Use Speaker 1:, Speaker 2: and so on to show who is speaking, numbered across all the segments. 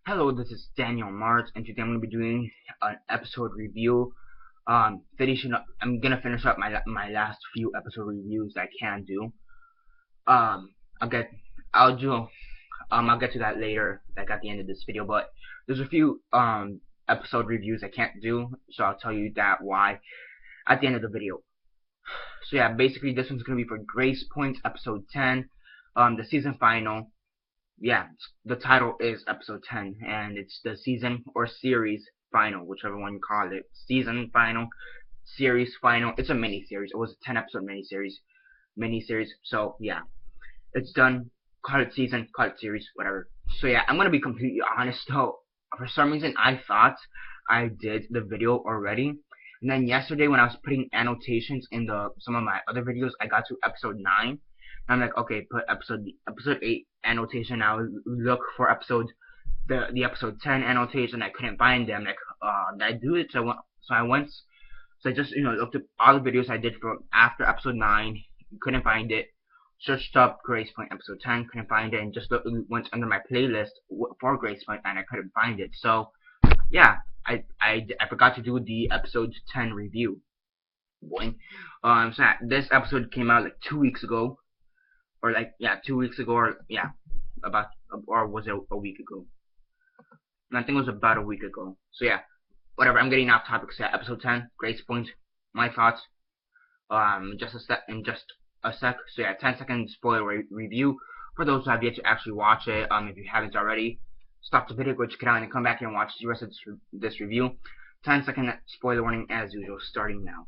Speaker 1: Hello, this is Daniel Mart, and today I'm going to be doing an episode review. I'm gonna finish up my last few episode reviews I can do. Um, I'll get, I'll do, I'll get to that later, like at the end of this video. But there's a few episode reviews I can't do, so I'll tell you that why at the end of the video. So yeah, basically this one's gonna be for Gracepoint episode 10, the season final. Yeah, the title is episode 10, and it's the season or series final, whichever one you call it. Season final, series final. It's a mini series. It was a 10 episode mini series. So yeah, it's done. Call it season, call it series, whatever. So yeah, I'm gonna be completely honest though. For some reason, I thought I did the video already, and then yesterday when I was putting annotations in some of my other videos, I got to episode 9. I'm like, okay, put episode 8 annotation. I would look for the episode 10 annotation. I couldn't find them. Like, did I do it? So I just looked up all the videos I did for after episode 9. Couldn't find it. Searched up Gracepoint episode 10. Couldn't find it, and just went under my playlist for Gracepoint, and I couldn't find it. So yeah, I forgot to do the episode 10 review. Boing. So this episode came out like 2 weeks ago. Or like, yeah, 2 weeks ago, or yeah, or was it a week ago? And I think it was about a week ago. So yeah, whatever. I'm getting off topic. So yeah, episode 10, Gracepoint. My thoughts. Just a sec. So yeah, 10-second spoiler review for those who have yet to actually watch it. If you haven't already, stop the video, go check it out, and come back here and watch the rest of this review. 10-second spoiler warning as usual, starting now.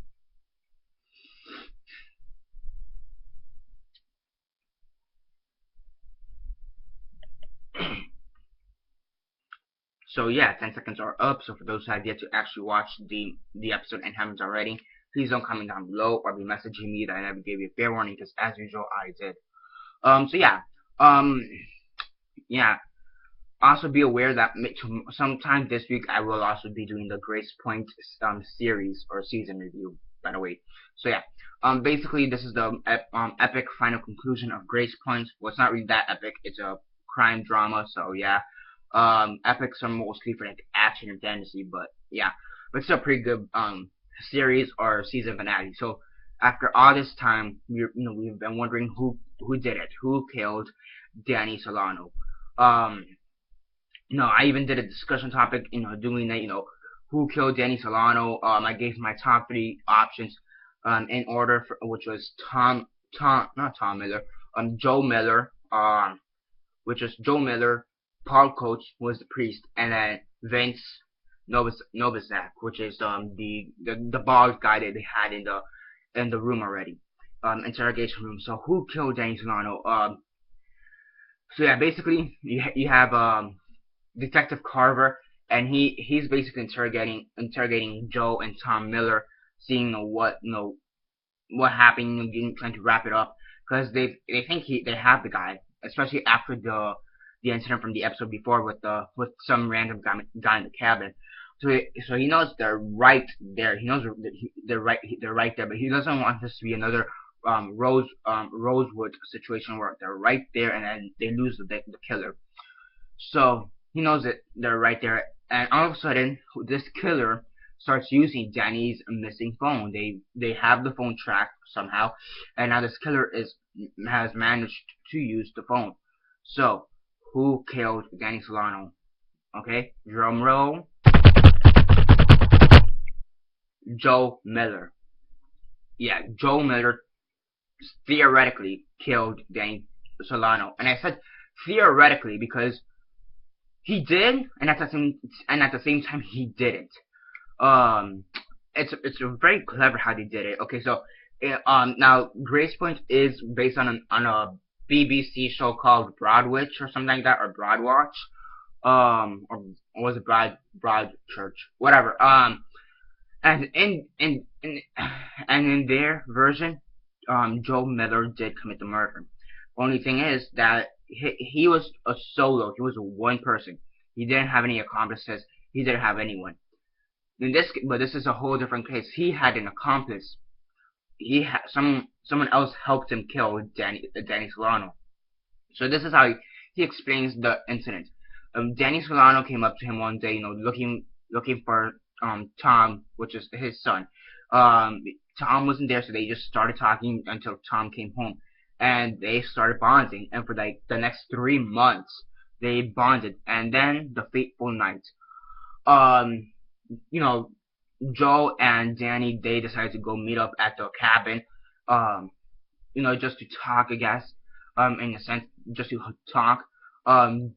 Speaker 1: So yeah, 10 seconds are up. So for those who have yet to actually watch the episode and haven't already, please don't comment down below or be messaging me that I never gave you a fair warning, because as usual I did. So yeah, yeah. Also be aware that sometime this week I will also be doing the Gracepoint series or season review. By the way, so yeah. Basically this is the epic final conclusion of Gracepoint. Well, it's not really that epic. It's a crime drama. So yeah. Epics are mostly for like action and fantasy, but yeah, but still pretty good series or season finale. So after all this time, we've been wondering who did it, who killed Danny Solano. I even did a discussion topic, doing that, who killed Danny Solano. I gave my top 3 options in order, which was not Tom Miller, Joe Miller, which was Joe Miller. Paul Coach was the priest, and then Vince Novacek, which is the bald guy that they had in the room already, interrogation room. So who killed Danny Solano? So yeah, basically you have Detective Carver, and he's basically interrogating Joe and Tom Miller, seeing what happened, trying to wrap it up, because they think they have the guy, especially after the incident from the episode before with some random guy in the cabin. So he knows they're right there. He knows they're right there, but he doesn't want this to be another Rosewood situation where they're right there and then they lose the killer. So he knows that they're right there, and all of a sudden this killer starts using Danny's missing phone. They have the phone tracked somehow, and now this killer has managed to use the phone. So who killed Danny Solano? Okay, drum roll. Joe Miller. Yeah, Joe Miller theoretically killed Danny Solano, and I said theoretically because he did, and at the same time he didn't. It's very clever how they did it. Okay, so now Gracepoint is based on a BBC show called Broadwitch or something like that, or Broadwatch, or was it Broadchurch, whatever. And in their version, Joe Miller did commit the murder. Only thing is that he was a solo. He was one person. He didn't have any accomplices. He didn't have anyone. But this is a whole different case. He had an accomplice. He had someone else helped him kill Danny Solano. So this is how he explains the incident. Danny Solano came up to him one day, looking for Tom, which is his son. Um, Tom wasn't there, so they just started talking until Tom came home, and they started bonding. And for like the next 3 months, they bonded. And then the fateful night, um, you know, Joe and Danny, they decided to go meet up at the cabin, um, just to talk, I guess, in a sense, just to talk. Um,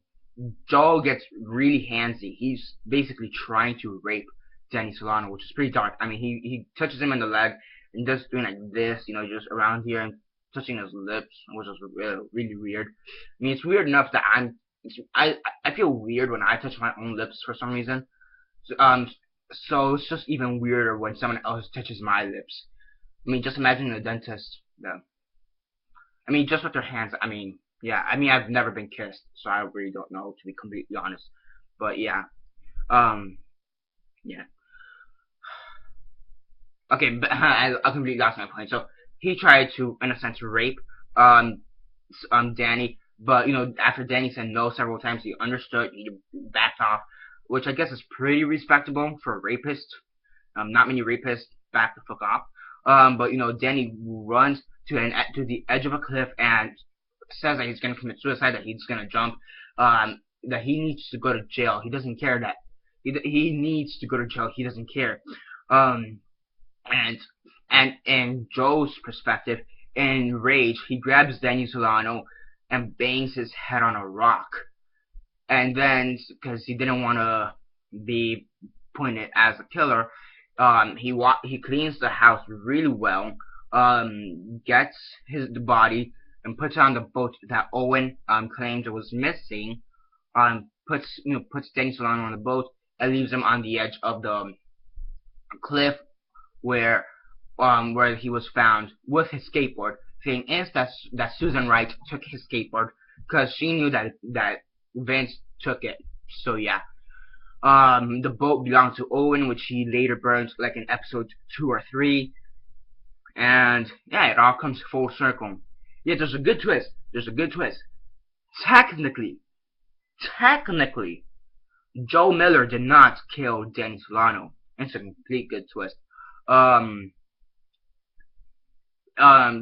Speaker 1: Joel gets really handsy. He's basically trying to rape Danny Solano, which is pretty dark. I mean, he touches him in the leg and just doing like this, just around here and touching his lips, which is really weird. I mean, it's weird enough that I feel weird when I touch my own lips for some reason. So it's just even weirder when someone else touches my lips. I mean, just imagine a dentist. Yeah. I mean, just with their hands. I mean, yeah. I mean, I've never been kissed, so I really don't know, to be completely honest. But yeah. Um. Yeah. Okay. But I completely lost my point. So he tried to, in a sense, rape Danny, but after Danny said no several times, he understood. He backed off, which I guess is pretty respectable for a rapist. Not many rapists back the fuck off. But Danny runs to the edge of a cliff and says that he's gonna commit suicide, that he's gonna jump, that he needs to go to jail. He doesn't care that he needs to go to jail. He doesn't care. Um, and in Joe's perspective, in rage, he grabs Danny Solano and bangs his head on a rock. And then, because he didn't want to be pointed as a killer, he cleans the house really well, gets the body and puts it on the boat that Owen claimed was missing. Puts Danny Solano on the boat and leaves him on the edge of the cliff where he was found with his skateboard. Thing is that Susan Wright took his skateboard because she knew that Vince took it. So yeah. The boat belonged to Owen, which he later burned, like in episode 2 or 3. And yeah, it all comes full circle. Yeah, there's a good twist. Technically, Joe Miller did not kill Danny Solano. It's a complete good twist.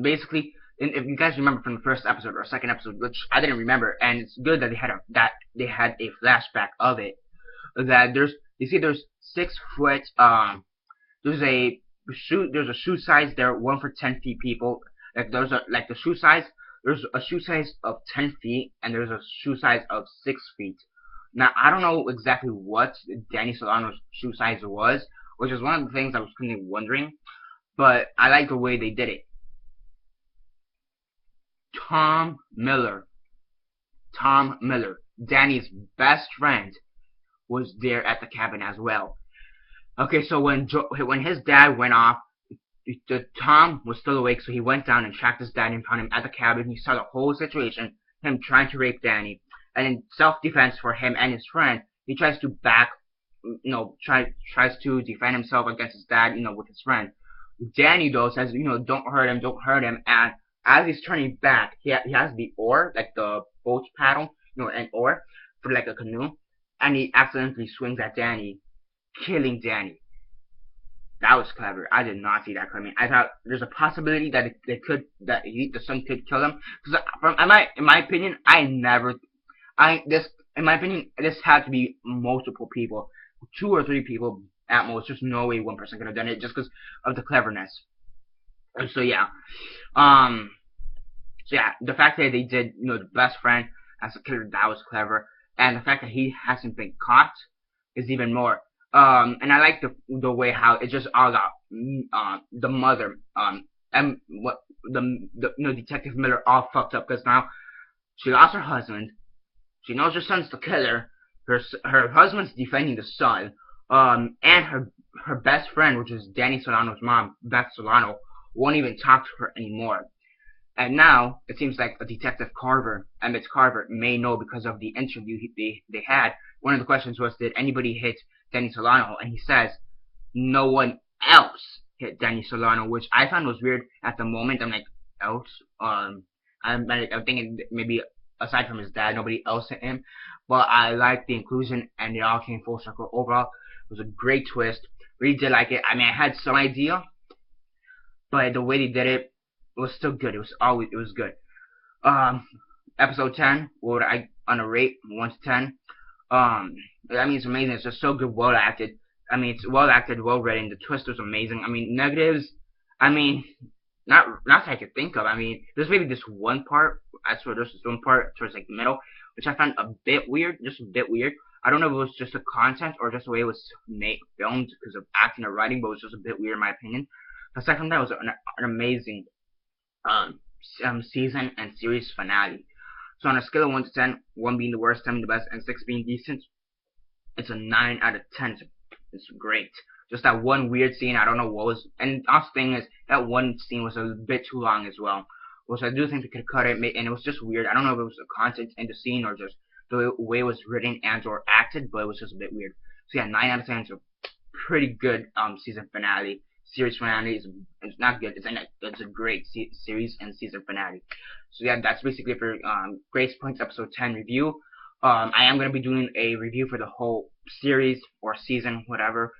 Speaker 1: Basically, if you guys remember from the first episode or second episode, which I didn't remember, and it's good that they had a flashback of it. That there's 6 foot. There's a shoe size there, 1 for 10 feet people. Like there's the shoe size. There's a shoe size of 10 feet, and there's a shoe size of 6 feet. Now I don't know exactly what Danny Solano's shoe size was, which is one of the things I was kind of wondering. But I like the way they did it. Tom Miller, Danny's best friend, was there at the cabin as well. Okay, so when his dad went off, Tom was still awake, so he went down and tracked his dad and found him at the cabin. He saw the whole situation, him trying to rape Danny, and in self-defense for him and his friend, he tries to tries to defend himself against his dad, with his friend. Danny though says, don't hurt him, and as he's turning back, he has the oar, like the boat paddle, an oar for like a canoe, and he accidentally swings at Danny, killing Danny. That was clever. I did not see that coming. I thought there's a possibility that the son could kill him. Because in my opinion, this had to be multiple people, 2 or 3 people at most. There's no way one person could have done it just because of the cleverness. So yeah, the fact that they did, the best friend as a killer, that was clever, and the fact that he hasn't been caught is even more. And I like the way how it just all got the mother and Detective Miller all fucked up, because now she lost her husband. She knows her son's the killer. Her husband's defending the son. And her best friend, which is Danny Solano's mom, Beth Solano, won't even talk to her anymore. And now it seems like a Detective Emmett Carver, may know because of the interview they had. One of the questions was, did anybody hit Danny Solano? And he says, no one else hit Danny Solano, which I found was weird at the moment. I'm like, else? I'm thinking maybe aside from his dad, nobody else in him. But I liked the inclusion, and it all came full circle. Overall, it was a great twist. Really did like it. I mean, I had some idea, but the way they did it was still good. It was good. Um, episode 10. What would I on a rate 1 to 10? I mean, it's amazing. It's just so good, well acted. I mean, it's well acted, well written. The twist was amazing. I mean, negatives. I mean, not that I could think of. I mean, there's maybe this one part. I swear there's this one part towards like the middle, which I found a bit weird. Just a bit weird. I don't know if it was just the content or just the way it was filmed because of acting or writing, but it was just a bit weird in my opinion. Aside from that, it was an amazing season and series finale. So on a scale of 1 to 10, 1 being the worst, 10 being the best, and 6 being decent, it's a 9 out of 10. It's great. Just that one weird scene, I don't know what was, and also thing is, that one scene was a bit too long as well. Which I do think they could cut it, and it was just weird. I don't know if it was the content in the scene or just the way it was written and or acted, but it was just a bit weird. So yeah, 9 out of 10 is a pretty good season finale. Series finale is it's not good. It's a great series and season finale. So yeah, that's basically it for Gracepoint's episode 10 review. I am gonna be doing a review for the whole series or season, whatever.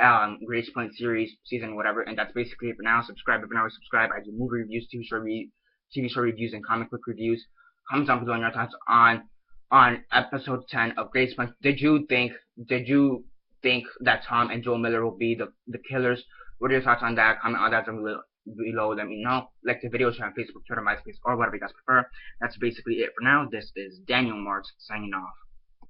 Speaker 1: Gracepoint series, season, whatever, and that's basically it for now. Subscribe if you're not subscribed. I do movie reviews, TV show reviews, and comic book reviews. Comment down below your thoughts on episode 10 of Gracepoint. Did you think that Tom and Joel Miller will be the killers? What are your thoughts on that? Comment on that down below. Let me know. Like the video, share on Facebook, Twitter, MySpace, or whatever you guys prefer. That's basically it for now. This is Daniel Mart signing off.